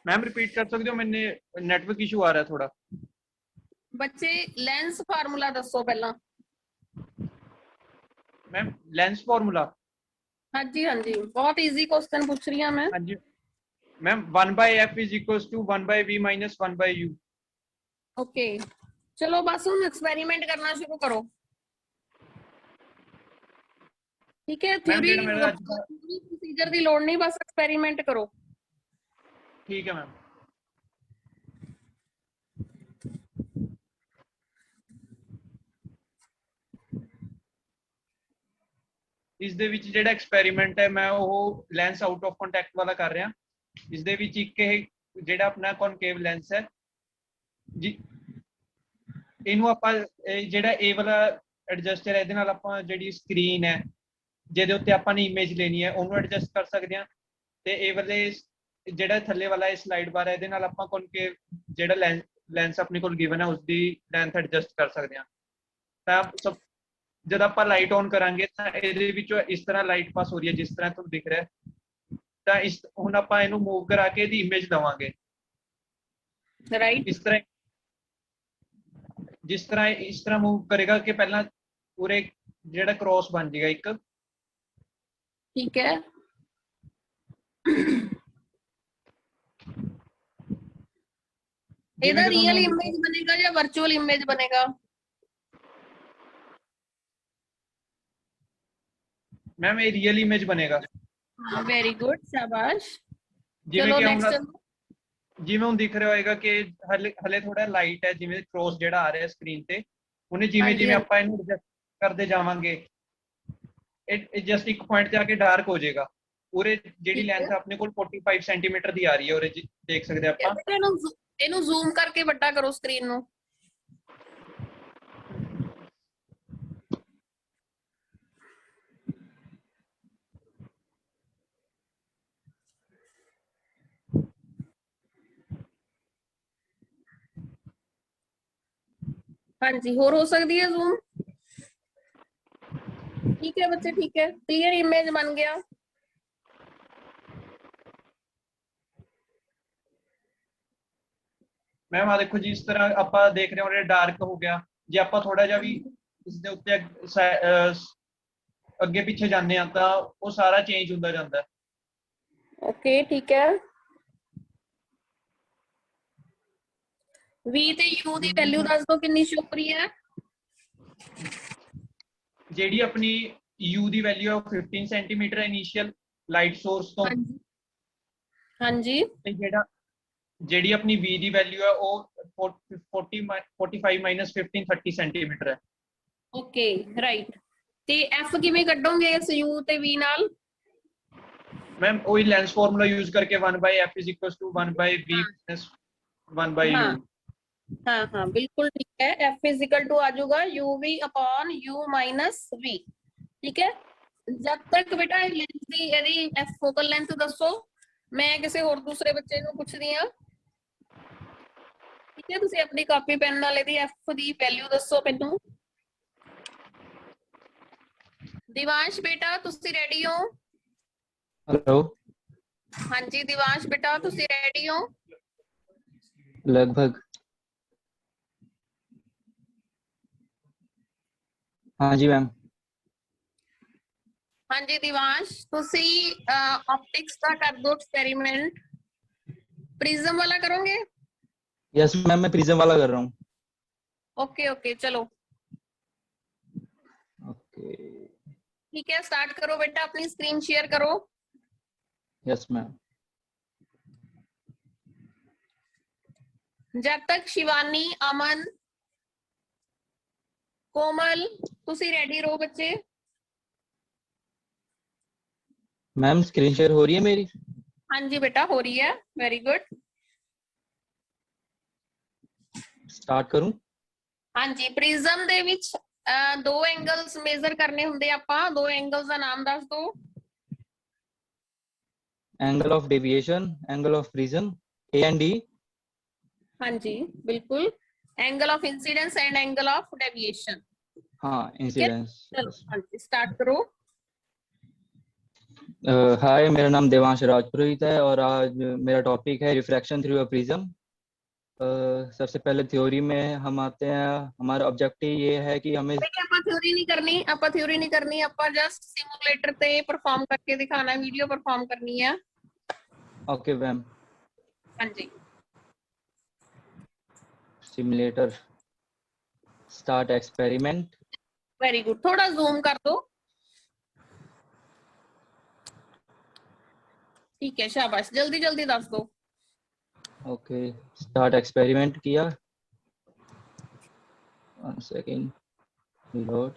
Ma'am repeat कर सकते हो, मैंने नेटवर्क इशू आ रहा है थोड़ा। बच्चे लेंस फार्मूला दसो पहला। Ma'am lens formula. हाँ जी हाँ जी, बहुत इजी क्वेश्चन पूछ रही हूँ मैं। हाँ जी ma'am, 1/f is equals to 1/v minus 1/u। Okay चलो बस हम एक्सपेरिमेंट करना शुरू करो। ठीक है, मैम थ्योरी जेड़ा मेरा अज दा प्रोसीजर की लोड़ नहीं, बस एक्सपेरिमेंट करो। ठीक है मैम। ਇਸ ਦੇ ਵਿੱਚ ਜਿਹੜਾ ਐਕਸਪੈਰੀਮੈਂਟ ਹੈ ਮੈਂ ਉਹ ਲੈਂਸ ਆਊਟ ਆਫ ਕੰਟੈਕਟ ਵਾਲਾ ਕਰ ਰਿਹਾ। ਇਸ ਦੇ ਵਿੱਚ ਇੱਕ ਇਹ ਜਿਹੜਾ ਆਪਣਾ ਕਨਕੇਵ ਲੈਂਸ ਹੈ ਜੀ, ਇਹਨੂੰ ਆਪਾਂ ਜਿਹੜਾ ਇਹ ਵਾਲਾ ਐਡਜਸਟਰ ਹੈ ਇਹਦੇ ਨਾਲ ਆਪਾਂ ਜਿਹੜੀ ਸਕਰੀਨ ਹੈ ਜਿਹਦੇ ਉੱਤੇ ਆਪਾਂ ਨੇ ਇਮੇਜ ਲੈਣੀ ਹੈ ਉਹਨੂੰ ਐਡਜਸਟ ਕਰ ਸਕਦੇ ਹਾਂ। ਤੇ ਇਹ ਵਾਲੇ ਜਿਹੜਾ ਥੱਲੇ ਵਾਲਾ ਇਹ ਸਲਾਈਡ ਬਾਰ ਹੈ ਇਹਦੇ ਨਾਲ ਆਪਾਂ ਕਨਕੇਵ ਜਿਹੜਾ ਲੈਂਸ ਆਪਣੇ ਕੋਲ ਗਿਵਨ ਹੈ ਉਸਦੀ ਲੈਂਥ ਐਡਜਸਟ ਕਰ ਸਕਦੇ ਹਾਂ। ਤਾਂ ਸਭ जब आप लाइट ऑन करांगे तो ये इस तरह लाइट पास हो रही है जिस तरह तुम दिख रहा है। तो इस हुण आपां इहनूं मूव करा के दी इमेज लवांगे राइट। इस तरह जिस तरह मूव करेगा कि पहला पूरे जेड़ा क्रॉस बन जाएगा एक। ठीक है, ਇਹਦਾ रियल इमेज बनेगा या वर्चुअल इमेज बनेगा? मैम ये रियल इमेज बनेगा। वेरी गुड, शाबाश। जिवें कि नेक्स्ट जिवें हुण दिख रहा होएगा कि हले थोड़ा लाइट है जिवें क्रॉस जेड़ा आ रहा है स्क्रीन ते उन्हें जिवें जिवें आपां इहनूं एडजस्ट करदे जावांगे ਇਹ जस्ट एक पॉइंट ते आके डार्क हो जाएगा। पूरे जेडी लेंथ अपने को 45 सेंटीमीटर दी आ रही है और देख सकते हैं आप। ਇਹਨੂੰ ਜ਼ੂਮ ਕਰਕੇ ਵੱਡਾ ਕਰੋ ਸਕਰੀਨ ਨੂੰ। हाँ जी, और हो सकती है जूम। ठीक है बच्चे, ठीक है, क्लियर इमेज बन गया। मैम आ देखो जी, इस तरह आप देख रहे हो डार्क हो गया। जे आप थोड़ा जा भी इसके उत्ते अगे पीछे जाने तो वो सारा चेंज होता जाता है। ओके ठीक है। v ਤੇ u ਦੀ ਵੈਲਿਊ ਦੱਸ ਦੋ ਕਿੰਨੀ ਸ਼ੋ ਹੋ ਰਹੀ ਹੈ। ਜਿਹੜੀ ਆਪਣੀ u ਦੀ ਵੈਲਿਊ ਹੈ 15 ਸੈਂਟੀਮੀਟਰ ਇਨੀਸ਼ੀਅਲ ਲਾਈਟ ਸੋਰਸ ਤੋਂ। ਹਾਂਜੀ ਤੇ ਜਿਹੜੀ ਆਪਣੀ v ਦੀ ਵੈਲਿਊ ਹੈ ਉਹ 45 ਮਾਈਨਸ 15 30 ਸੈਂਟੀਮੀਟਰ ਹੈ। Okay right. ਤੇ f ਕਿਵੇਂ ਕੱਢੋਗੇ ਇਸ u ਤੇ v ਨਾਲ? मैम वही लेंस फॉर्मूला यूज करके 1/f is equal to 1/v minus 1/u। हाँ हाँ बिल्कुल ठीक है, f इज इक्वल टू आ जाएगा uv upon u minus v। ठीक है, जब तक बेटा लेंस दी यदि f फोकल लेंथ दसो, मैं किसी और दूसरे बच्चे ਨੂੰ ਪੁੱਛਦੀ ਹਾਂ। ठीक है, ਤੁਸੀਂ ਆਪਣੀ ਕਾਪੀ ਪੈਨ ਨਾਲ ਇਹਦੀ f ਦੀ ਵੈਲਿਊ ਦੱਸੋ ਮੈਨੂੰ। दिवांश बेटा ਤੁਸੀਂ रेडी हो? हेलो हाँ जी दिवांश बेटा ਤੁਸੀਂ रेडी हो? लगभग हाँ जी मैम। हाँ जी दिवांश ਤੁਸੀਂ ऑप्टिक्स का कर दो एक्सपेरिमेंट। प्रिज्म वाला करोगे? यस मैम, मैं प्रिज्म वाला कर रहा हूँ। ओके ओके चलो ओके ठीक है, स्टार्ट करो बेटा, अपनी स्क्रीन शेयर करो। Yes ma'am. जब तक शिवानी, अमन, कोमल तुसी रेडी रहो बच्चे। मैम स्क्रीन शेयर हो रही है मेरी? हाँ जी बेटा हो रही है, वेरी गुड। स्टार्ट करूं? हाँ जी, प्रिज्म दे विच दो एंगल्स मेजर करने हुंदे आपां, दो एंगल्स दा नाम दस दो। Angle of deviation, angle of prism, A and D. हाँ जी बिल्कुल, angle of incidence and angle of deviation. हाँ इंसिडेंस। चलो हाँ जी स्टार्ट करो। हाय, मेरा नाम देवांश राजपुरोहित है और आज मेरा टॉपिक है रिफ्रैक्शन थ्रू अ प्रिज्म। सबसे पहले थ्योरी में हम आते हैं। हमारा ऑब्जेक्टिव ये है कि हमें ਆਪਾਂ ਥਿਉਰੀ ਨਹੀਂ ਕਰਨੀ ਆਪਾਂ ਜਸਟ ਸਿਮੂਲੇਟਰ ਤੇ ਪਰਫਾਰਮ ਕਰਕੇ ਦਿਖਾਣਾ ਹੈ, ਵੀਡੀਓ ਪਰਫਾਰਮ ਕਰਨੀ ਹੈ। ओके मैम, ਹਾਂਜੀ simulator start experiment. Very good, ਥੋੜਾ ਜ਼ੂਮ ਕਰ ਦੋ। ठीक है, शाबाश, जल्दी जल्दी दस दो। ओके, स्टार्ट एक्सपेरिमेंट किया। 1 सेकेंड, रिलोड।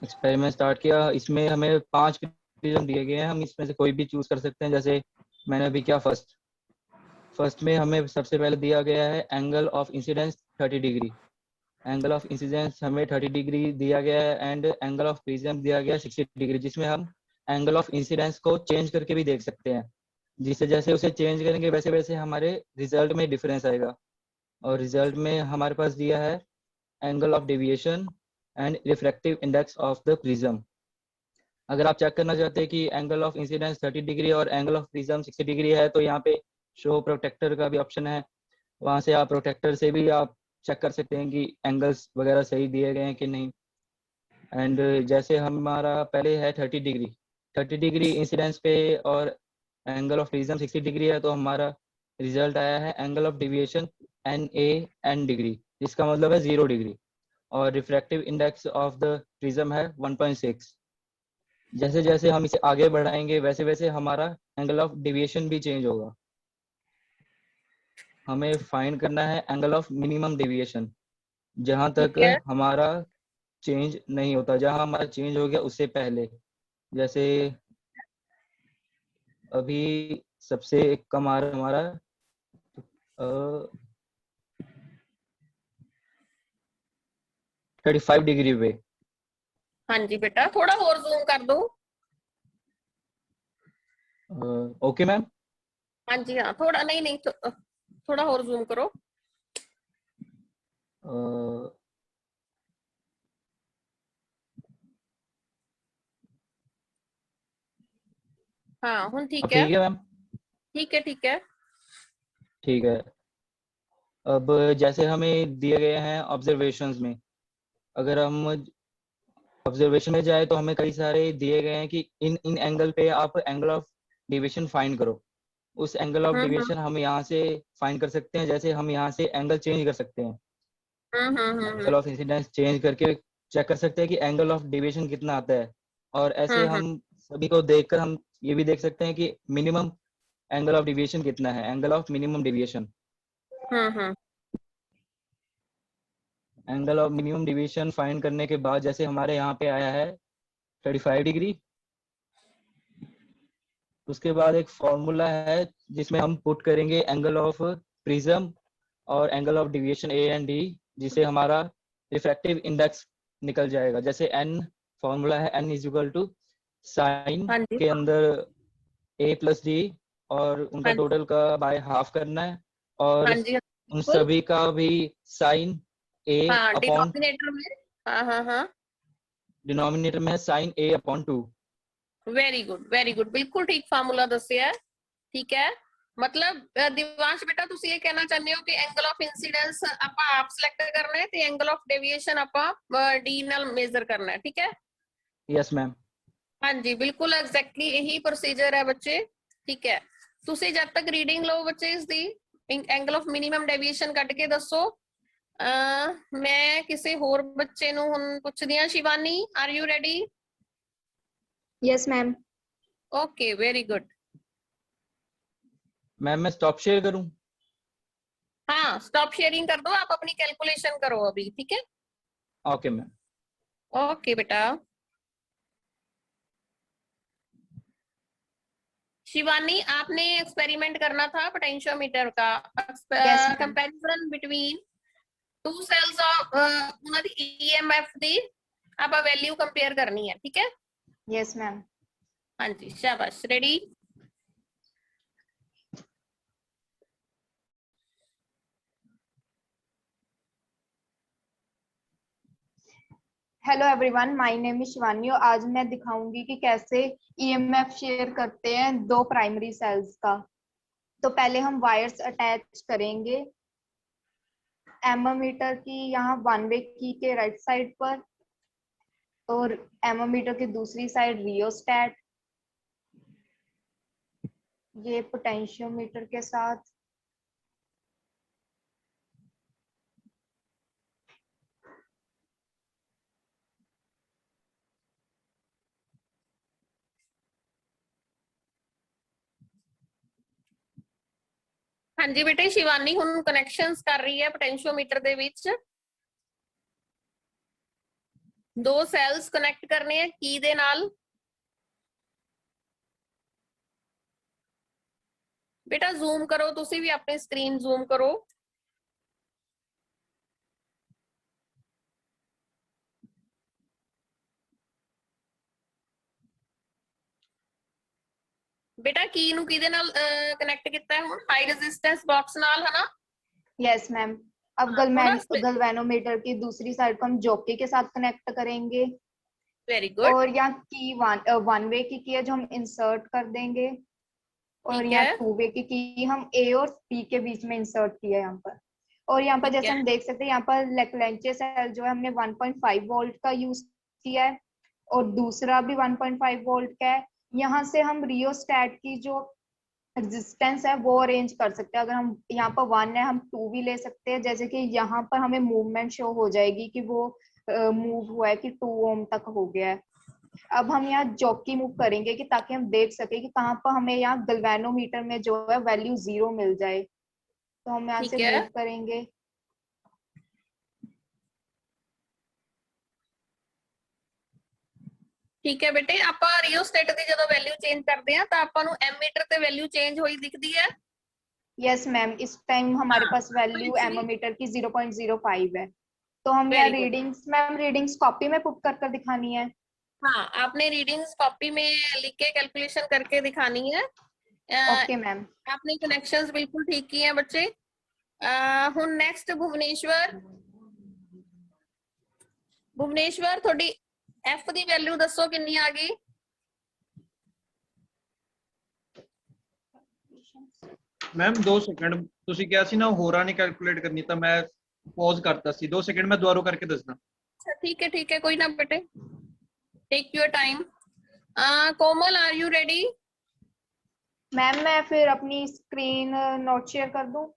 एक्सपेरिमेंट स्टार्ट किया। इसमें हमें 5 प्रिज्म दिए गए हैं, हम इसमें से कोई भी चूज कर सकते हैं। जैसे मैंने अभी किया फर्स्ट में हमें सबसे पहले दिया गया है angle of incidence 30 degree. Angle of incidence हमें 30 डिग्री दिया गया है एंड एंगल ऑफ प्रिज्म दिया गया है 60 डिग्री, जिसमें हम एंगल ऑफ इंसिडेंस को चेंज करके भी देख सकते हैं। जिससे जैसे उसे चेंज करेंगे वैसे वैसे हमारे रिजल्ट में डिफरेंस आएगा। और रिजल्ट में हमारे पास दिया है angle of deviation and refractive index of the prism. अगर आप चेक करना चाहते हैं कि एंगल ऑफ इंसिडेंस 30 डिग्री और एंगल ऑफ प्रिज्म 60 डिग्री है, तो यहाँ पे शो प्रोटेक्टर का भी ऑप्शन है। वहां से आप प्रोटेक्टर से भी आप चेक कर सकते हैं कि एंगल्स वगैरह सही दिए गए हैं कि नहीं। एंड जैसे हमारा पहले है 30 डिग्री इंसिडेंस पे और एंगल ऑफ प्रिज्म 60 डिग्री है, तो हमारा रिजल्ट आया है angle of deviation NA degree, जिसका मतलब है 0 डिग्री। और refractive index of the prism है 1.6। जैसे जैसे हम इसे आगे बढ़ाएंगे वैसे वैसे हमारा एंगल ऑफ डेविएशन भी चेंज होगा। हमें फाइंड करना है एंगल ऑफ मिनिमम डेविएशन, जहां ठीक तक है, हमारा चेंज नहीं होता, जहां हमारा चेंज हो गया उससे पहले। जैसे अभी सबसे कम आ रहा हमारा 35 डिग्री पे। हाँ जी बेटा, थोड़ा और जूम कर दो। Okay ma'am. हाँ जी, हाँ, थोड़ा नहीं नहीं थोड़ा और जूम करो। हाँ हुन ठीक है, ठीक है मैम। ठीक है, ठीक है। ठीक है। अब जैसे हमें दिए गए हैं ऑब्जर्वेशंस में, अगर हम ऑब्जर्वेशन में जाए तो हमें कई सारे दिए गए हैं कि इन इन एंगल पे आप एंगल ऑफ डेविएशन फाइंड करो। उस एंगल ऑफ हम्म डेविएशन हम यहाँ से फाइंड कर सकते हैं। जैसे हम यहाँ से एंगल चेंज कर सकते हैं, एंगल ऑफ इंसिडेंस चेंज करके चेक कर सकते हैं कि एंगल ऑफ डेविएशन कितना आता है। और ऐसे हम्म हम सभी को देखकर हम ये भी देख सकते हैं कि मिनिमम एंगल ऑफ डेविएशन कितना है, angle of minimum deviation. Hmm angle of minimum deviation find करने के बाद जैसे हमारे यहाँ पे आया है 35 डिग्री। उसके बाद एक फॉर्मूला है जिसमें हम पुट करेंगे एंगल ऑफ प्रिज्म और angle of deviation A and D, जिसे हमारा रिफ्रैक्टिव इंडेक्स निकल जाएगा। जैसे एन फॉर्मूला है, N is equal to sine हाँ जी, के अंदर ए प्लस डी और उनका हाँ जी, टोटल का बाय हाफ करना है। और हाँ जी, उन बिल्कुल। सभी का भी साइन ए हाँ, अपॉन डिनोमिनेटर में। हाँ हाँ हाँ, डिनोमिनेटर में है sine A upon 2। Very good, very good, बिल्कुल ठीक फार्मूला दसिया है। ठीक है, मतलब दिवांश बेटा ਤੁਸੀਂ ਇਹ ਕਹਿਣਾ ਚਾਹੁੰਦੇ ਹੋ ਕਿ ਐਂਗਲ ਆਫ ਇਨਸੀਡੈਂਸ ਆਪਾਂ ਆਪ ਸਿਲੈਕਟ ਕਰਨਾ ਹੈ ਤੇ ਐਂਗਲ ਆਫ ਡੇਵੀਏਸ਼ਨ ਆਪਾਂ ਡੀ ਨਾਲ ਮੇਜ਼ਰ ਕਰਨਾ ਹੈ। ਠੀਕ ਹੈ, यस मैम। ਹਾਂਜੀ ਬਿਲਕੁਲ ਐਗਜ਼ੈਕਟਲੀ ਇਹੀ ਪ੍ਰੋਸੀਜਰ ਹੈ ਬੱਚੇ। ਠੀਕ ਹੈ, ਤੁਸੀਂ ਜਦ ਤੱਕ ਰੀਡਿੰਗ ਲਓ ਬੱਚੇ ਇਸ ਦੀ ਐਂਗਲ ਆਫ ਮਿਨੀਮਮ ਡੇਵੀਏਸ਼ਨ ਕੱਢ ਕੇ ਦੱਸੋ। ਮੈਂ ਕਿਸੇ ਹੋਰ ਬੱਚੇ ਨੂੰ ਹੁਣ ਪੁੱਛਦੀ ਹਾਂ। Shivani, are you ready? Yes ma'am. Okay, very good. Ma'am मैं स्टॉप शेयर करूं? हाँ, स्टॉप शेयरिंग कर दो, आप अपनी कैलकुलेशन करो अभी। ठीक है, ओके मैम। ओके बेटा। शिवानी, आपने एक्सपेरिमेंट करना था पोटेंशियोमीटर का। Yes, ma'am. Comparison between two cells of ਉਹਨਾਂ ਦੀ ईएमएफ ਦੀ ਆਪਾਂ ਵੈਲਿਊ ਕੰਪੇਅਰ ਕਰਨੀ ਹੈ। ਠੀਕ ਹੈ, यस मैम। ਹਾਂਜੀ, शाबाश, ready? Hello everyone, my name is Shivani और आज मैं दिखाऊंगी कि कैसे ईएमएफ शेयर करते हैं दो प्राइमरी सेल्स का। तो पहले हम वायर्स अटैच करेंगे एमोमीटर की यहाँ 1 वे की के राइट साइड पर और एमोमीटर की दूसरी साइड रियोस्टेट, ये पोटेंशियोमीटर के साथ। हाँ जी बेटे, शिवानी हुन कनेक्शंस कर रही है पोटेंशियोमीटर ਦੇ ਵਿੱਚ दो सेल्स कनेक्ट करने हैं की ਦੇ ਨਾਲ। बेटा जूम करो, तुसी भी अपनी स्क्रीन जूम करो। बेटा की ਨੂੰ ਕਿਹਦੇ ਨਾਲ ਕਨੈਕਟ ਕੀਤਾ ਹੈ ਹੁਣ? ਹਾਈ ਰੈਜ਼ਿਸਟੈਂਸ ਬਾਕਸ ਨਾਲ, है ना? Yes ma'am. अब गलवेनोमीटर की दूसरी साइड को हम जॉकी के साथ कनेक्ट करेंगे। Very good. और यहाँ की वन वे की है जो हम इंसर्ट कर देंगे और ठीक यहाँ है। 2 वे की हम ए और बी के बीच में इंसर्ट किया है यहाँ पर। और यहाँ पर ठीक जैसे है। हम देख सकते हैं यहाँ पर लेक्लेंचे सेल जो है हमने 1.5 वोल्ट का यूज किया है और दूसरा भी 1.5 वोल्ट का है। यहाँ से हम रियोस्टेट की जो रेजिस्टेंस है वो अरेंज कर सकते हैं। अगर हम यहाँ पर 1 है, हम 2 भी ले सकते हैं। जैसे कि यहाँ पर हमें मूवमेंट शो हो जाएगी कि वो मूव हुआ है कि 2 ओम तक हो गया है। अब हम यहाँ जॉकी मूव करेंगे कि ताकि हम देख सके कि कहाँ पर हमें यहाँ गलवेनोमीटर में जो है वैल्यू 0 मिल जाए। तो हम यहाँ से ठीक है। मूव करेंगे। ठीक है बेटे, ਆਪਾਂ ਰਿਓਸਟੇਟ ਦੀ ਜਦੋਂ ਵੈਲਿਊ ਚੇਂਜ ਕਰਦੇ ਆ ਤਾਂ ਆਪਾਂ ਨੂੰ ਐਮੀਟਰ ਤੇ ਵੈਲਿਊ ਚੇਂਜ ਹੋਈ ਦਿਖਦੀ ਹੈ। यस मैम, इस टाइम हमारे हाँ, पास वैल्यू एमोमीटर की 0.05 है। तो हम यहाँ Very good. Readings ma'am readings copy में पुट कर दिखानी है। हाँ, आपने रीडिंग्स कॉपी में लिख के कैलकुलेशन करके दिखानी है। Okay ma'am. आपने कनेक्शंस बिल्कुल ठीक किए हैं बच्चे। हुन नेक्स्ट भुवनेश्वर। भुवनेश्वर थोड़ी एफ दी वैल्यू दसो कितनी आ गई? ਮੈਮ 2 ਸੈਕਿੰਡ ਤੁਸੀਂ ਕਿਹਾ ਸੀ ਨਾ ਹੋਰਾਂ ਨੇ ਕੈਲਕੂਲੇਟ ਕਰਨੀ ਤਾਂ ਮੈਂ ਪੌਜ਼ ਕਰਤਾ ਸੀ। 2 ਸੈਕਿੰਡ ਮੈਂ ਦੁਬਾਰਾ ਕਰਕੇ ਦੱਸਦਾ। अच्छा ठीक है, कोई ना बेटे, take your time. Komal, are you ready? Ma'am मैं फिर अपनी स्क्रीन नोट शेयर कर दूं?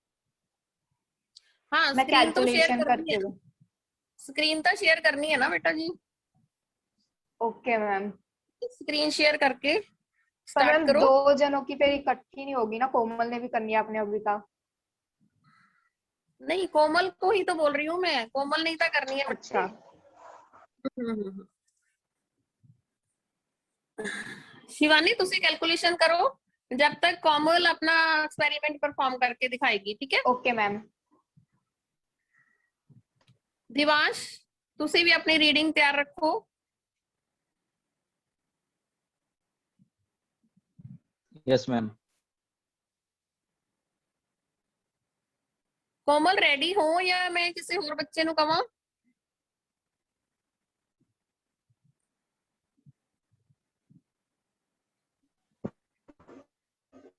हाँ, मैं स्क्रीन तो शेयर कैलकुलेशन करनी करके है। दूं? स्क्रीन तो शेयर करनी है ना बेटा जी? Okay ma'am. स्क्रीन शेयर करके पर स्टार्ट मैम करो। 2 जनों की फिर इकट्ठी नहीं होगी ना, कोमल ने भी करनी है अपने अभी का। नहीं, कोमल को ही तो बोल रही हूँ मैं, कोमल नहीं था करनी है बच्चे। अच्छा शिवानी तुसी कैलकुलेशन करो जब तक कोमल अपना एक्सपेरिमेंट परफॉर्म करके दिखाएगी, ठीक है? Okay ma'am. दिवांश तुसी भी अपनी रीडिंग तैयार रखो। Yes ma'am. कोमल रेडी हो या मैं किसी और बच्चे नु कहां?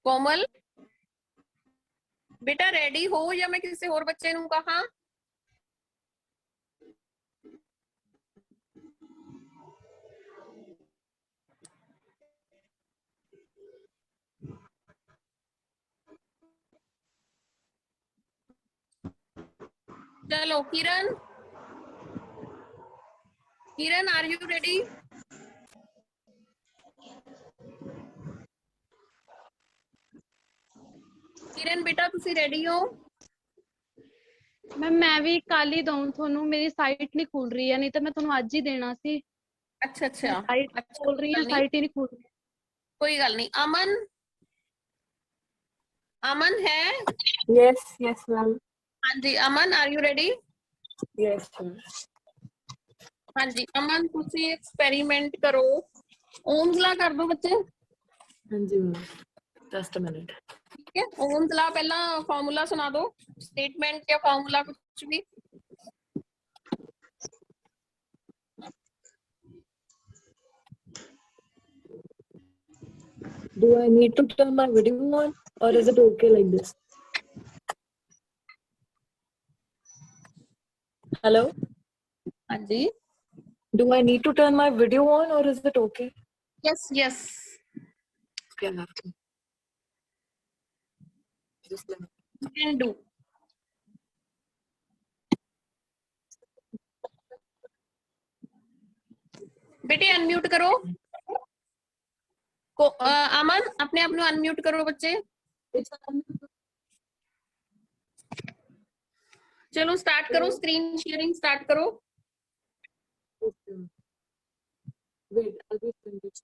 कोमल बेटा रेडी हो या मैं किसी और बच्चे नु कहां? चलो किरण, किरण आर यू रेडी? किरण बेटा तुसी रेडी हो? मैम मैं भी कल ही दूं ਤੁਹਾਨੂੰ, मेरी साइट नहीं खुल रही है, नहीं तो मैं ਤੁਹਾਨੂੰ आज ही देना सी। अच्छा अच्छा साइट अच्छा, खोल रही है, साइट ही नहीं खुल रही। कोई गल नहीं। अमन, अमन है? Yes, ma'am. हाँ जी Aman, are you ready? Yes, ma'am. हाँ जी अमन, तुसी एक्सपेरिमेंट करो। ओम्स ला कर दो बच्चे। Hanji, ma'am. Just a minute. ठीक है, ओम्स ला पहला फॉर्मूला सुना दो, स्टेटमेंट या फॉर्मूला कुछ भी। Do I need to turn my video on or is it okay like this? Hello? हाँ जी, Do I need to turn my video on or is it okay? yes, yes. Yeah, I have to. Just let me. You can do. बेटे unmute करो को अमन अपने आप ਨੂੰ unmute करो बच्चे चलो स्टार्ट करो स्क्रीन शेयरिंग स्टार्ट करो Okay. Wait, I'll be finished.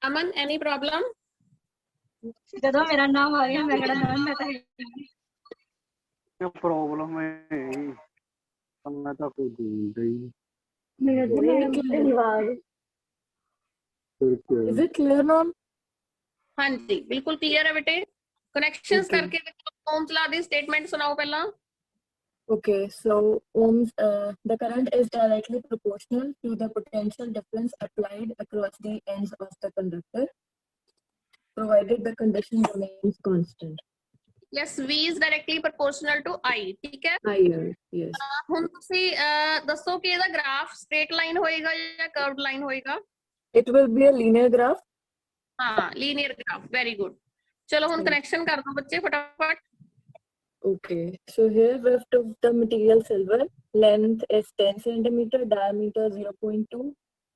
Aman any problem ਜਦੋਂ ਮੇਰਾ ਨਾਮ ਆ ਗਿਆ ਮੈਂ ਕਿਹੜਾ ਨਾਮ ਮੈਂ ਤਾਂ क्या प्रॉब्लम है मैं तो कोई ढूंढ रही फिर क्या Is it clear now? हाँ जी बिल्कुल क्लियर है बेटे कनेक्शंस Okay. करके ओम चला दी स्टेटमेंट सुनाओ पहला Okay, so ohms, the current is directly proportional to the potential difference applied across the ends of the conductor, provided the condition remains constant. Yes V is directly proportional to I ठीक है Higher, yes. ਹੁਣ ਤੁਸੀਂ ਦੱਸੋ ਕਿ ਇਹਦਾ graph straight line ਹੋਏਗਾ ਜਾਂ curved line ਹੋਏਗਾ It will be a linear graph. ਹਾਂ ਲੀਨੀਅਰ ਗ੍ਰਾਫ ਵੈਰੀ ਗੁੱਡ ਚਲੋ ਹੁਣ ਕਨੈਕਸ਼ਨ ਕਰ ਦਿਓ ਬੱਚੇ ਫਟਾਫਟ Okay, so here width of the material silver, length is 10 centimeter, diameter 0.2,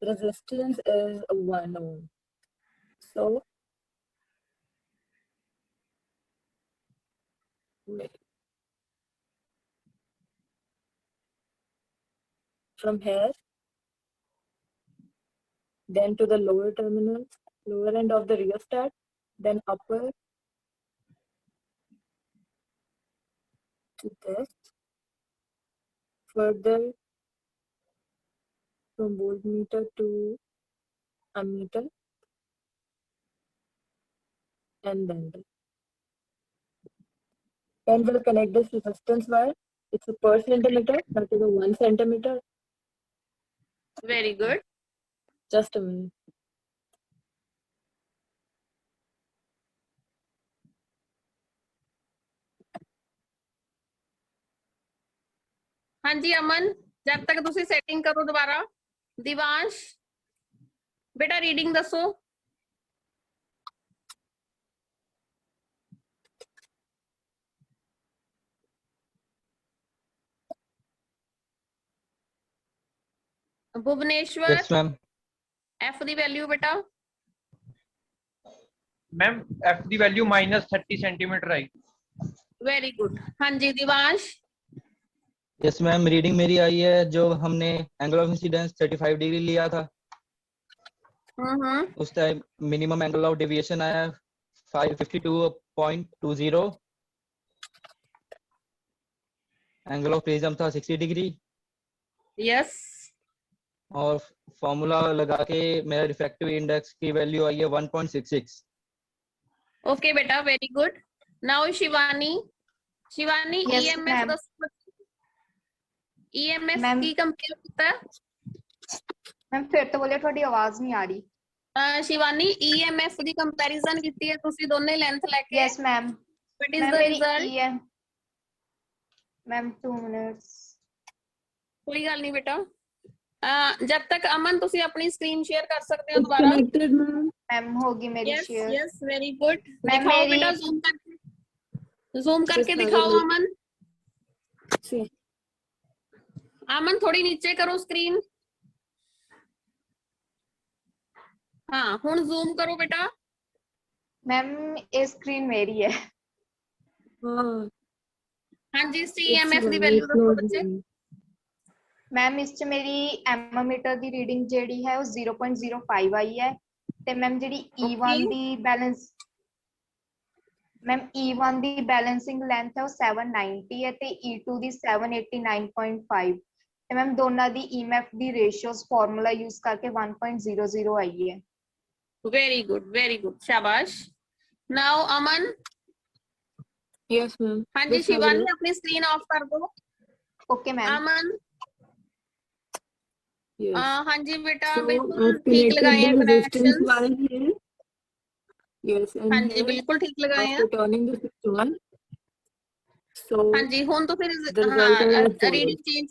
resistance is 1 ohm. So, wait. From here, then to the lower terminal, lower end of the rheostat, then upper to this, further from voltmeter to ammeter, and then this. Then we'll connect this resistance wire. It's a per centimeter, that is a 1 centimeter. Very good Just a minute. ਹਾਂਜੀ ਅਮਨ ਜਦ ਤੱਕ ਤੁਸੀਂ setting ਕਰੋ ਦੁਬਾਰਾ ਦਿਵਾਂਸ਼ ਬੇਟਾ reading ਦੱਸੋ Bhubaneswar yes ma'am F दी value बेटा ma'am F की value -30 centimetre I very good हाँ जी दिवांश यस मैम रीडिंग मेरी आई है जो हमने एंगल ऑफ इंसिडेंस 35 डिग्री लिया था उस time minimum angle of deviation आया 552.20 एंगल ऑफ प्रिज्म था 60 डिग्री यस और फॉर्मूला लगा के मेरा रिफ्रैक्टिव इंडेक्स की वैल्यू आई है 1.66 ओके बेटा very good now Shivani Shivani Yes, EMF ma'am. EMF Ma'am. की कंपेयर होता है मैम फिर तो बोले थोड़ी आवाज नहीं आ रही शिवानी ईएमएफ ਦੀ ਕੰਪੈਰੀਜ਼ਨ ਕੀਤੀ ਹੈ ਤੁਸੀਂ ਦੋਨੇ ਲੈਂਥ ਲੈ ਕੇ yes ma'am what is ma'am the मेरी रिजल्ट ई है मैम 2 मिनट्स कोई गल नहीं बेटा जब तक अमन ਤੁਸੀਂ ਆਪਣੀ ਸਕਰੀਨ ਸ਼ੇਅਰ ਕਰ ਸਕਦੇ ਹੋ ਦੁਬਾਰਾ Connected, ma'am. मैम होगी मेरी yes share yes very good Ma'am, दिखाओ मेरी- बेटा जूम करके Just दिखाओ have a अमन See, अमन थोड़ी नीचे करो स्क्रीन हाँ हुन जूम करो बेटा मैम ये स्क्रीन मेरी है हाँ जी it's CMF the not- value it's दसो not बच्चे moving. मैम इस च मेरी एममीटर दी रीडिंग जेडी है वो 0.05 आई है ते ma'am JD E1 the balance ma'am E1 the balancing length है वो 790 है ते E2 दी 789.5 ते मैम दोनों दी ईएमएफ दी रेशियोस फार्मूला यूज करके 1.00 आई है वेरी गुड, शाबाश। नाउ अमन। Yes, ma'am. हाँ जी Just have a Shivani, look. अपनी स्क्रीन ऑफ कर दो। Okay ma'am. अमन। Yes. हाँ जी बेटा, So बिल्कुल I've ठीक connected लगाए the हैं resistance connections. wire here. Yes, हाँ and जी here बिल्कुल ठीक लगाए हैं। after turning the switch on, so हाँ जी, हुन तो फिर the result हाँ are followed.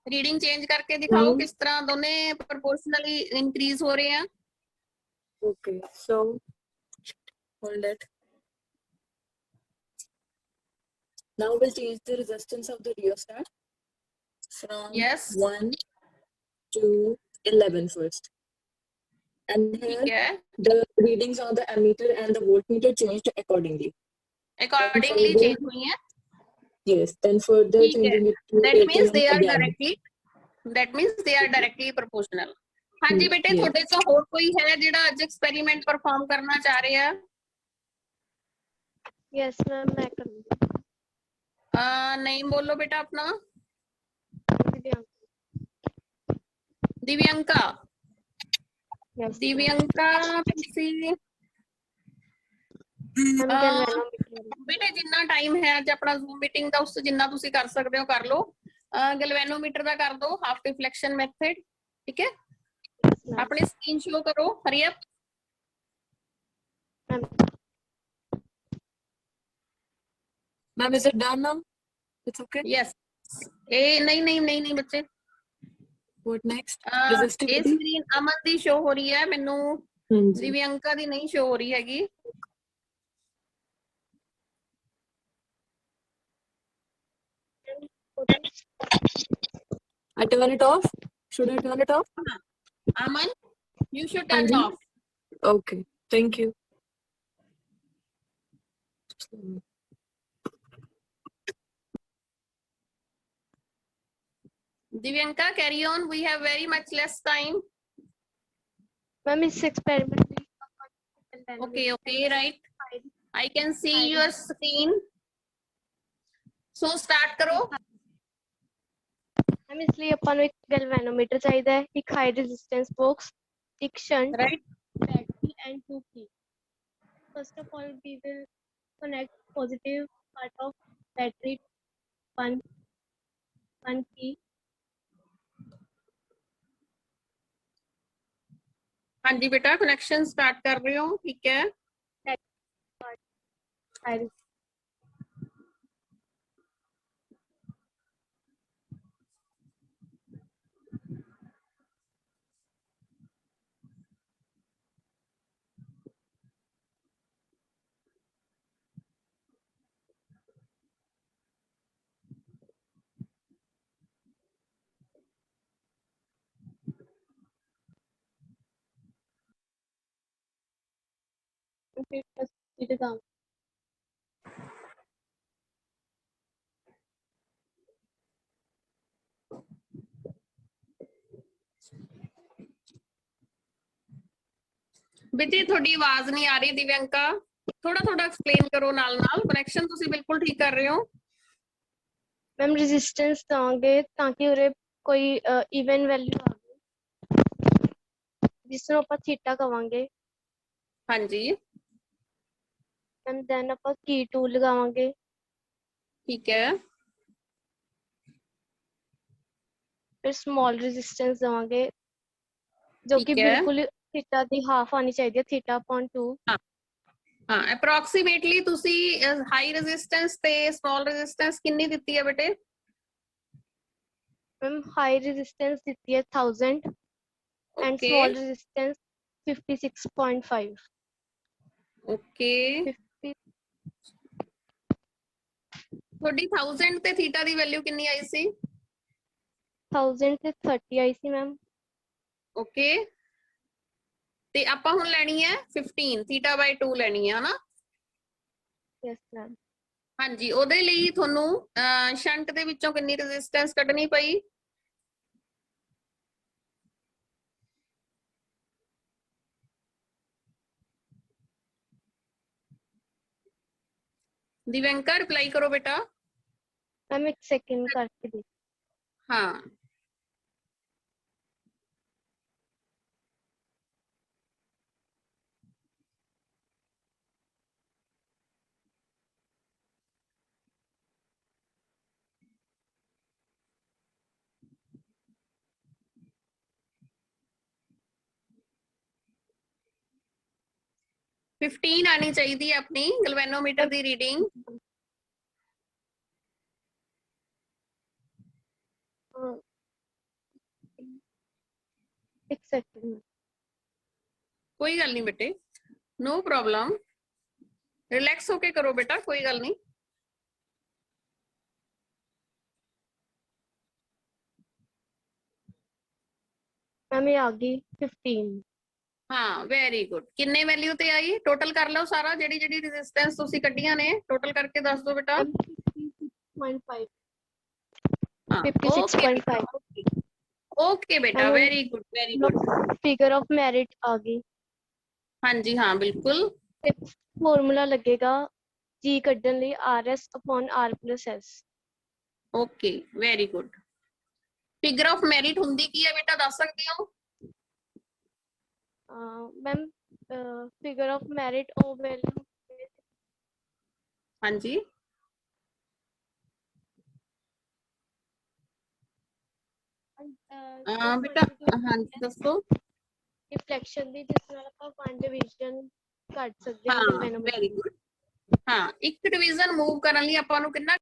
रीडिंग चेंज करके दिखाओ Now, किस तरह दोनों प्रोपोर्शनली इंक्रीज हो रहे हैं। okay, so hold it. Now we'll change the resistance of the rheostat from yes 1 to 11 first. And ठीक here है, the readings on the ammeter and the voltmeter changed accordingly. Accordingly further- change हुई है। Yes, then further ठीक है, changing it to that means 8 they are again. Directly proportional. हाँ जी बेटे, Yes. ਤੁਹਾਡੇ ਚੋਂ ਹੋਰ ਕੋਈ ਹੈ ਜਿਹੜਾ ਅੱਜ ਐਕਸਪੈਰੀमेंट परफॉर्म करना चाह रहा है? यस मैम, मैं करूँगी। नहीं बोलो बेटा अपना। दिव्यांका। यस दिव्यांका ਤੁਸੀਂ मैम, ਬੇਟੇ ਜਿੰਨਾ ਟਾਈਮ ਹੈ ਅੱਜ ਆਪਣਾ ਜ਼ੂਮ ਮੀਟਿੰਗ ਦਾ, ਉਸ ਤੋਂ ਜਿੰਨਾ ਤੁਸੀਂ ਕਰ ਸਕਦੇ ਹੋ ਕਰ ਲਓ। ਗੈਲਵੇਨੋਮੀਟਰ ਦਾ ਕਰ ਦਿਓ, ਹਾਫ ਡਿਫਲੈਕਸ਼ਨ ਮੈਥਡ, ਠੀਕ ਹੈ। अपनी स्क्रीन शो करो, hurry up. Ma'am, is it done now? It's okay. Yes. ए नहीं बच्चे, What next? ये Resistivity. स्क्रीन अमन दी शो हो रही है, मैनू दिव्यांका दी नहीं शो हो रही हैगी। I turn it off. Should I turn it off? Aman, you should turn it off. Okay. Thank you. Divyanka, carry on. We have very much less time. Ma'am इस experiment Okay, right. I can see your screen. So start करो। Ma'am इसलिए ਆਪਾਂ ਨੂੰ ਇੱਕ ਗੈਲਵੇਨੋਮੀਟਰ ਚਾਹੀਦਾ ਹੈ, ਇੱਕ high resistance box, ਇੱਕ shunt Right. battery and 2 key. First of all, we will connect positive part of battery one key. हाँ जी बेटा, कनेक्शन स्टार्ट कर रही हूँ, ठीक है। High resistance. बेटे थोड़ी आवाज नहीं आ रही दिव्यांका, थोड़ा एक्सप्लेन करो नाल नाल। कनेक्शन तुसी बिल्कुल ठीक कर रहे हो। मैम रेजिस्टेंस देंगे ताकि उरे कोई इवन वैल्यू आ जिसਨੂੰ ਆਪਾਂ ਥੀਟਾ ਕਵਾਂਗੇ। हाँ जी ਐਂਡ ਦੈਨ ਆਪਾਂ ਕੀ 2 ਲਗਾਵਾਂਗੇ। ठीक है। ਫਿਰ ਸਮਾਲ ਰੈਜ਼ਿਸਟੈਂਸ ਦੇਵਾਂਗੇ ਜੋ ਕਿ ठीक है। ਬਿਲਕੁਲ ਥੀਟਾ ਦੀ ਹਾਫ ਆਣੀ ਚਾਹੀਦੀ ਹੈ, ਥੀਟਾ ਅਪਨ 2। हाँ अप्रोक्सीमेटली तुसी हाई रेजिस्टेंस ते स्मॉल रेजिस्टेंस कितनी ਦਿੱਤੀ है बेटे? मैम हाई रेजिस्टेंस ਦਿੱਤੀ ਹੈ 1000 and Okay. Small resistance 56.5। Okay, ਤੁਹਾਡੀ 1000 ਤੇ ਥੀਟਾ ਦੀ ਵੈਲਿਊ ਕਿੰਨੀ ਆਈ ਸੀ? 1000 ਤੇ 30 ਆਈ ਸੀ ਮੈਮ। ਓਕੇ, ਤੇ ਆਪਾਂ ਹੁਣ ਲੈਣੀ ਹੈ 15 ਥੀਟਾ ਬਾਈ 2 ਲੈਣੀ ਹੈ ਹਨਾ? Yes ma'am. ਹਾਂਜੀ, ਉਹਦੇ ਲਈ ਤੁਹਾਨੂੰ ਸ਼ੰਟ ਦੇ ਵਿੱਚੋਂ ਕਿੰਨੀ ਰੈਜ਼ਿਸਟੈਂਸ ਕੱਢਣੀ ਪਈ? दिव्यांका रिप्लाई करो बेटा। मैम एक सेकंड करके देख। हाँ, 15 ਆਣੀ ਚਾਹੀਦੀ ਹੈ ਆਪਣੀ ਗਲਵੈਨੋਮੀਟਰ ਦੀ ਰੀਡਿੰਗ। एक सेकंड। कोई गल नहीं बेटे, नो प्रॉब्लम, रिलैक्स होके करो बेटा, कोई गल नहीं। मैम ये आ गई 15। हाँ वेरी गुड। किन्ने वैल्यू ते आई टोटल कर लो सारा, जेडी जेडी रेजिस्टेंस तुसी कड्डियां ने टोटल करके दस दो बेटा। 56.5। हाँ 56.5। ओके बेटा, ma'am, very good very good. Figure of merit आ गई। हाँ जी हाँ बिल्कुल। फॉर्मूला लगेगा जी कड्डन ਲਈ RS upon R plus S। Okay very good. Figure of merit हुंदी की है बेटा, दस सकते हो? मैम फिगर ऑफ मेरिट ओ वैल्यू। हाँ जी बेटा, हाँ जी दसो। रिफ्लेक्शन ਦੀ ਜਿਸ ਨਾਲ ਆਪਾਂ 5 ਡਿਵੀਜ਼ਨ ਕੱਢ ਸਕਦੇ ਹਾਂ हाँ galvanometer। Very good. हाँ एक डिवीजन मूव करने ਲਈ ਆਪਾਂ ਨੂੰ ਕਿੰਨਾ